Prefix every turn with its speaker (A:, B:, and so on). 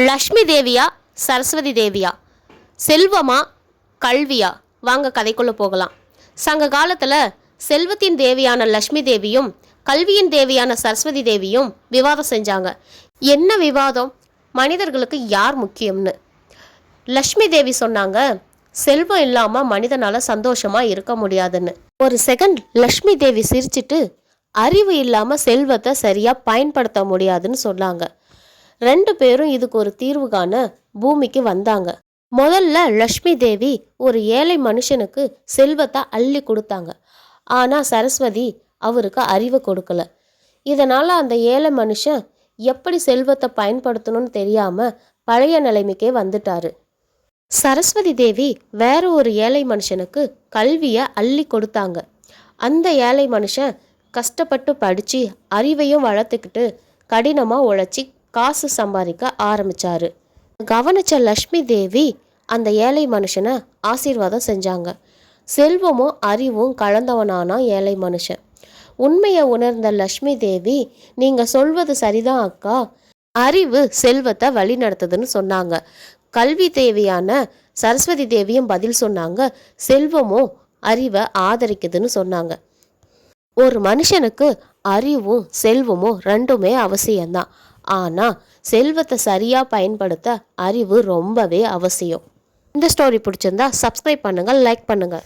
A: லக்ஷ்மி தேவியா சரஸ்வதி தேவியா, செல்வமா கல்வியா? வாங்க கதைக்குள்ளே போகலாம். சங்க காலத்தில் செல்வத்தின் தேவியான லக்ஷ்மி தேவியும் கல்வியின் தேவியான சரஸ்வதி தேவியும் விவாதம் செஞ்சாங்க. என்ன விவாதம்? மனிதர்களுக்கு யார் முக்கியம்னு. லக்ஷ்மி தேவி சொன்னாங்க, செல்வம் இல்லாமல் மனிதனால் சந்தோஷமாக இருக்க முடியாதுன்னு. ஒரு செகண்ட் லக்ஷ்மி தேவி சிரிச்சிட்டு, அறிவு இல்லாமல் செல்வத்தை சரியாக பயன்படுத்த முடியாதுன்னு சொன்னாங்க. ரெண்டு பேரும் இதுக்கு ஒரு தீர்வு காண பூமிக்கு வந்தாங்க. முதல்ல லக்ஷ்மி தேவி ஒரு ஏழை மனுஷனுக்கு செல்வத்தை அள்ளி கொடுத்தாங்க. ஆனால் சரஸ்வதி அவருக்கு அறிவை கொடுக்கல. இதனால் அந்த ஏழை மனுஷன் எப்படி செல்வத்தை பயன்படுத்தணும்னு தெரியாமல் பழைய நிலைமைக்கே வந்துட்டாரு. சரஸ்வதி தேவி வேற ஒரு ஏழை மனுஷனுக்கு கல்வியை அள்ளி கொடுத்தாங்க. அந்த ஏழை மனுஷன் கஷ்டப்பட்டு படித்து அறிவையும் வளர்த்துக்கிட்டு கடினமாக உழைச்சி காசு சம்பாதிக்க ஆரம்பித்தார். கவனித்த லக்ஷ்மி தேவி அந்த ஏழை மனுஷனை ஆசீர்வாதம் செஞ்சாங்க. செல்வமும் அறிவும் கலந்தவனானா ஏழை மனுஷன். உண்மையை உணர்ந்த லக்ஷ்மி தேவி, நீங்கள் சொல்வது சரிதான் அக்கா, அறிவு செல்வத்தை வழி நடத்துதுன்னு சொன்னாங்க. கல்வி தேவியான சரஸ்வதி தேவியும் பதில் சொன்னாங்க, செல்வமும் அறிவை ஆதரிக்குதுன்னு சொன்னாங்க. ஒரு மனுஷனுக்கு அறிவும் செல்வமும் ரெண்டுமே அவசியம்தான். ஆனால் செல்வத்தை சரியாக பயன்படுத்த அறிவு ரொம்பவே அவசியம். இந்த ஸ்டோரி பிடிச்சிருந்தா சப்ஸ்கிரைப் பண்ணுங்கள், லைக் பண்ணுங்கள்.